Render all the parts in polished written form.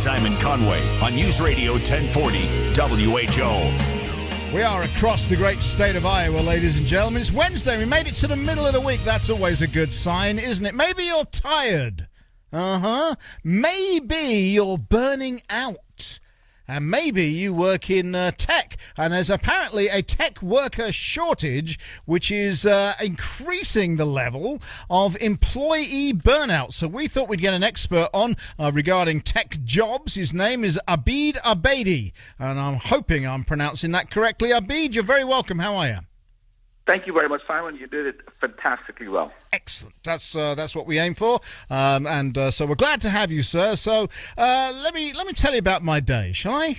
Simon Conway on Newsradio 1040 WHO. We are across the great state of Iowa, ladies and gentlemen. It's Wednesday. We made it to the middle of the week. That's always a good sign, isn't it? Maybe you're tired. Maybe you're burning out. And maybe you work in tech, and there's apparently a tech worker shortage, which is increasing the level of employee burnout. So we thought we'd get an expert on regarding tech jobs. His name is Abid Abedi, and I'm hoping I'm pronouncing that correctly. Abid, you're very welcome. How are you? Thank you very much, Simon. You did it fantastically well. Excellent. That's what we aim for, so we're glad to have you, sir. So let me tell you about my day, shall I?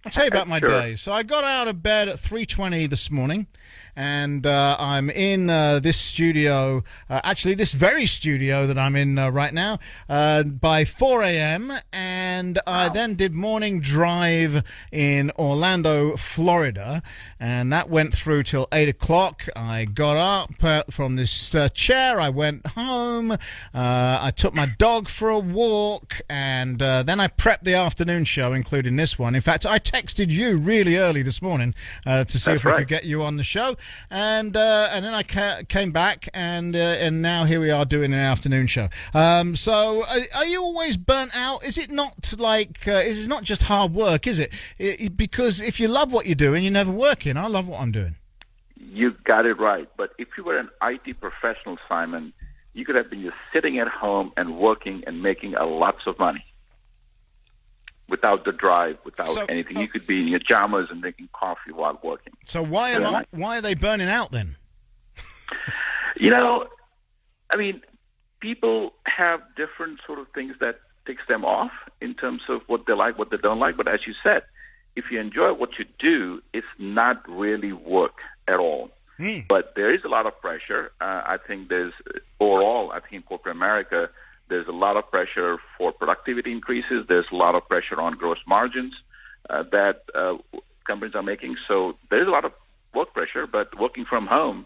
I'll tell you about my day. So I got out of bed at 3:20 this morning, and I'm in this studio, actually this very studio that I'm in right now, by 4 a.m., and I then did morning drive in Orlando, Florida, and that went through till 8 o'clock. I got up from this chair, I went home, I took my dog for a walk, and then I prepped the afternoon show, including this one. In fact, I texted you really early this morning to see if I could get you on the show, and then I came back, and now here we are doing an afternoon show. So are you always burnt out? Is it not like it's not just hard work, is it? Because if you love what you're doing, you're never working. I love what I'm doing. You got it right. But if you were an IT professional, Simon, you could have been just sitting at home and working and making lots of money. Without the drive, without anything. You could be in your pajamas and drinking coffee while working. So why are they burning out then? People have different sort of things that takes them off in terms of what they like, what they don't like. But as you said, if you enjoy what you do, it's not really work at all. But there is a lot of pressure. I think in corporate America, there's a lot of pressure for productivity increases. There's a lot of pressure on gross margins that companies are making. So there's a lot of work pressure, but working from home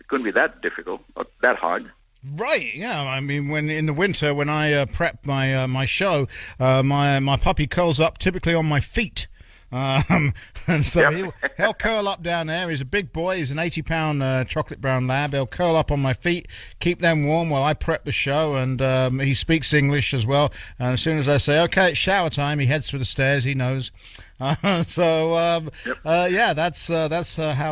couldn't be that difficult or that hard. Right, yeah. I mean, when in the winter, when I prep my show, my puppy curls up typically on my feet. And so he'll curl up down there. He's a big boy. He's an 80-pound chocolate brown lab. He'll curl up on my feet, keep them warm while I prep the show. And he speaks English as well. And as soon as I say, "Okay, it's shower time," he heads for the stairs. He knows. That's how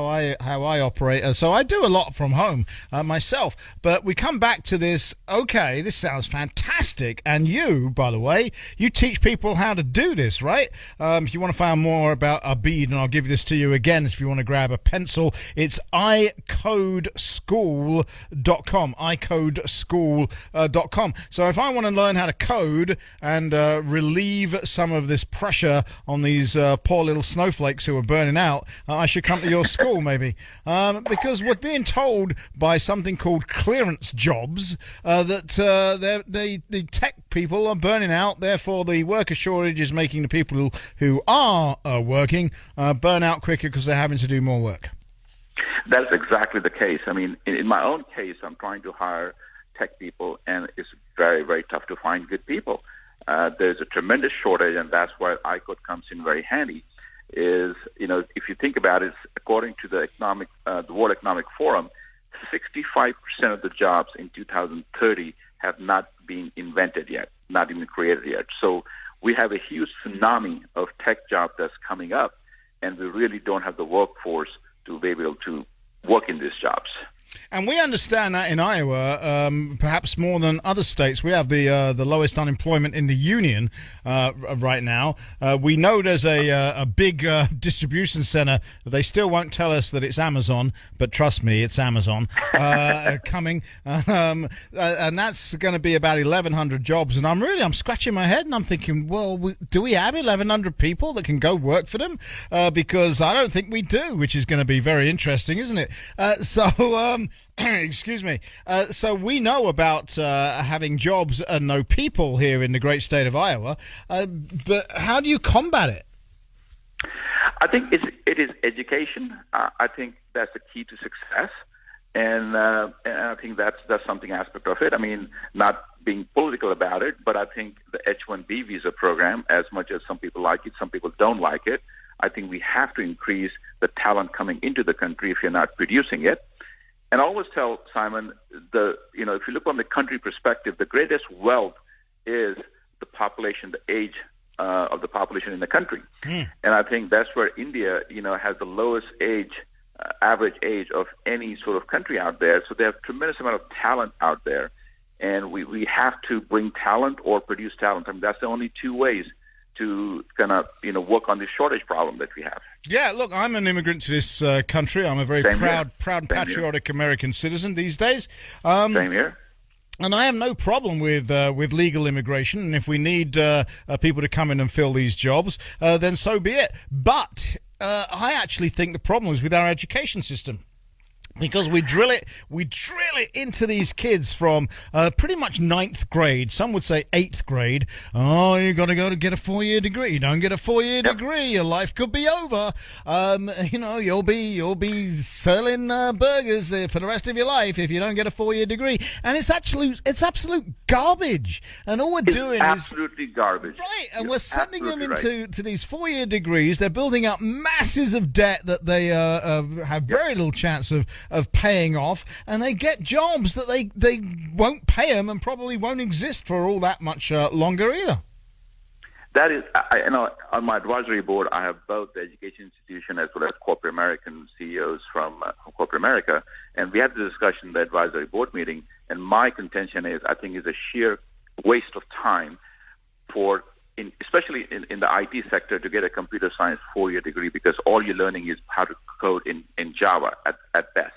I operate. So I do a lot from home myself. But we come back to this. Okay, this sounds fantastic. And you, by the way, you teach people how to do this, right? If you want to find more about Abid, and I'll give this to you again if you want to grab a pencil, it's icodeschool.com. icodeschool.com. So if I want to learn how to code and relieve some of this pressure on these poor little snowflakes who are burning out, I should come to your school maybe, because we're being told by something called clearance jobs that the tech people are burning out. Therefore, the worker shortage is making the people who are working burn out quicker because they're having to do more work. That's exactly the case. I mean, in my own case, I'm trying to hire tech people, and it's very, very tough to find good people. There's a tremendous shortage, and that's why iCode comes in very handy. If you think about it, according to the World Economic Forum, 65% of the jobs in 2030 have not been invented yet, not even created yet. So we have a huge tsunami of tech jobs that's coming up, and we really don't have the workforce to be able to work in these jobs. And we understand that in Iowa, perhaps more than other states, we have the lowest unemployment in the union right now. We know there's a big distribution center. They still won't tell us that it's Amazon, but trust me, it's Amazon coming. And that's going to be about 1,100 jobs. And I'm scratching my head and I'm thinking, well, do we have 1,100 people that can go work for them? Because I don't think we do, which is going to be very interesting, isn't it? Excuse me. So we know about having jobs and no people here in the great state of Iowa, but how do you combat it? I think it is education. I think that's the key to success, and I think that's something aspect of it. I mean, not being political about it, but I think the H-1B visa program, as much as some people like it, some people don't like it, I think we have to increase the talent coming into the country if you're not producing it. And I always tell Simon, if you look from the country perspective, the greatest wealth is the population, the age of the population in the country. And I think that's where India, has the lowest average age of any sort of country out there. So they have a tremendous amount of talent out there. And we have to bring talent or produce talent. I mean, that's the only two ways to kind of, work on this shortage problem that we have. Yeah, look, I'm an immigrant to this country. I'm a very proud and patriotic American citizen these days. Same here. And I have no problem with legal immigration. And if we need people to come in and fill these jobs, then so be it. But I actually think the problem is with our education system. Because we drill it into these kids from pretty much 9th grade. Some would say 8th grade. Oh, you got to go to get a 4-year degree. You don't get a 4-year degree, your life could be over. You'll be selling burgers for the rest of your life if you don't get a 4-year degree. And it's absolute garbage. And all we're doing is absolutely garbage. Right, and we're sending them into these 4-year degrees. They're building up masses of debt that they have very little chance of paying off, and they get jobs that they won't pay them and probably won't exist for all that much longer either. That is, on my advisory board, I have both the education institution as well as corporate American CEOs from corporate America, and we had the discussion in the advisory board meeting, and my contention is I think it's a sheer waste of time especially in the IT sector to get a computer science 4-year degree, because all you're learning is how to code in Java at best.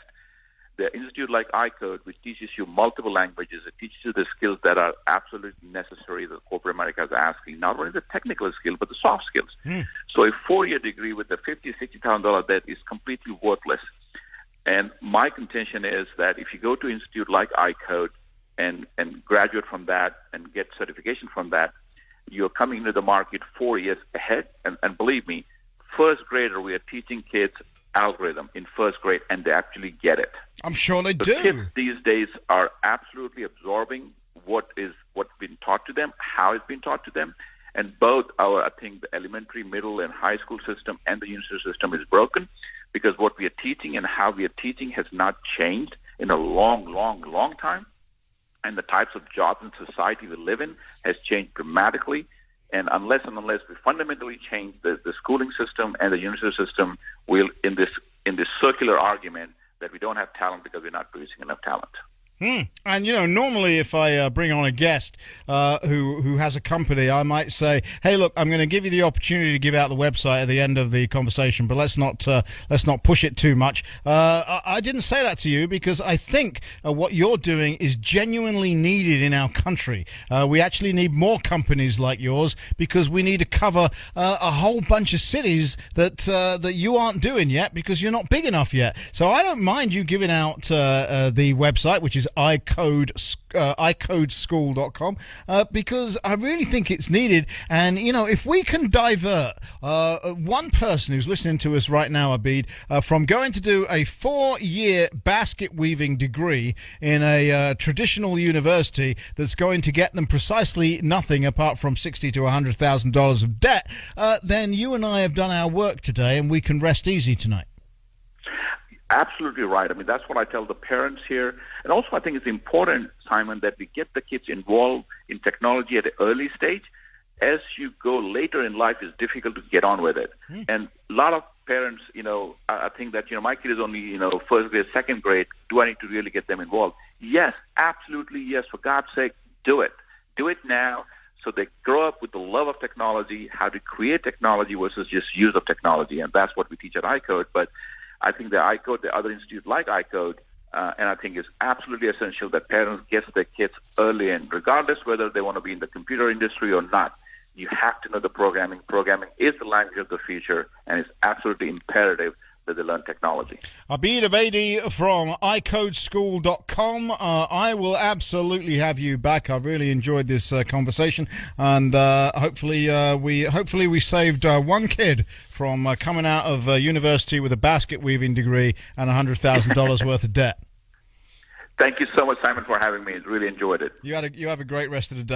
The institute like iCode, which teaches you multiple languages, it teaches you the skills that are absolutely necessary that corporate America is asking, not only the technical skill, but the soft skills. So a 4-year degree with a $50,000, $60,000 debt is completely worthless. And my contention is that if you go to an institute like iCode and graduate from that and get certification from that, you're coming into the market 4 years ahead. And believe me, first grader, we are teaching kids algorithm in first grade, and they actually get it. I'm sure they do. Kids these days are absolutely absorbing what's been taught to them, how it's been taught to them, and both I think the elementary, middle, and high school system and the university system is broken, because what we are teaching and how we are teaching has not changed in a long time, and the types of jobs in society we live in has changed dramatically. And unless we fundamentally change the schooling system and the university system, we'll in this circular argument that we don't have talent because we're not producing enough talent. And, normally if I bring on a guest who has a company, I might say, hey, look, I'm going to give you the opportunity to give out the website at the end of the conversation, but let's not push it too much. I didn't say that to you because I think what you're doing is genuinely needed in our country. We actually need more companies like yours because we need to cover a whole bunch of cities that you aren't doing yet because you're not big enough yet. So I don't mind you giving out the website, which is iCodeschool.com, because I really think it's needed. And, if we can divert one person who's listening to us right now, Abid, from going to do a 4-year basket weaving degree in a traditional university that's going to get them precisely nothing apart from $60,000 to $100,000 of debt, then you and I have done our work today and we can rest easy tonight. Absolutely right. I mean, that's what I tell the parents here. And also, I think it's important, Simon, that we get the kids involved in technology at an early stage. As you go later in life, it's difficult to get on with it. And a lot of parents, I think that, my kid is only, first grade, second grade. Do I need to really get them involved? Yes, absolutely yes. For God's sake, do it. Do it now so they grow up with the love of technology, how to create technology versus just use of technology. And that's what we teach at iCode. But I think the iCode, the other institute like iCode, and I think it's absolutely essential that parents get their kids early in, regardless whether they want to be in the computer industry or not. You have to know the programming. Programming is the language of the future, and it's absolutely imperative that they learn technology. Abid Abedi from iCodeschool.com. I will absolutely have you back. I've really enjoyed this conversation, and hopefully we saved one kid from coming out of university with a basket weaving degree and $100,000 worth of debt. Thank you so much, Simon, for having me. Really enjoyed it. You have a great rest of the day.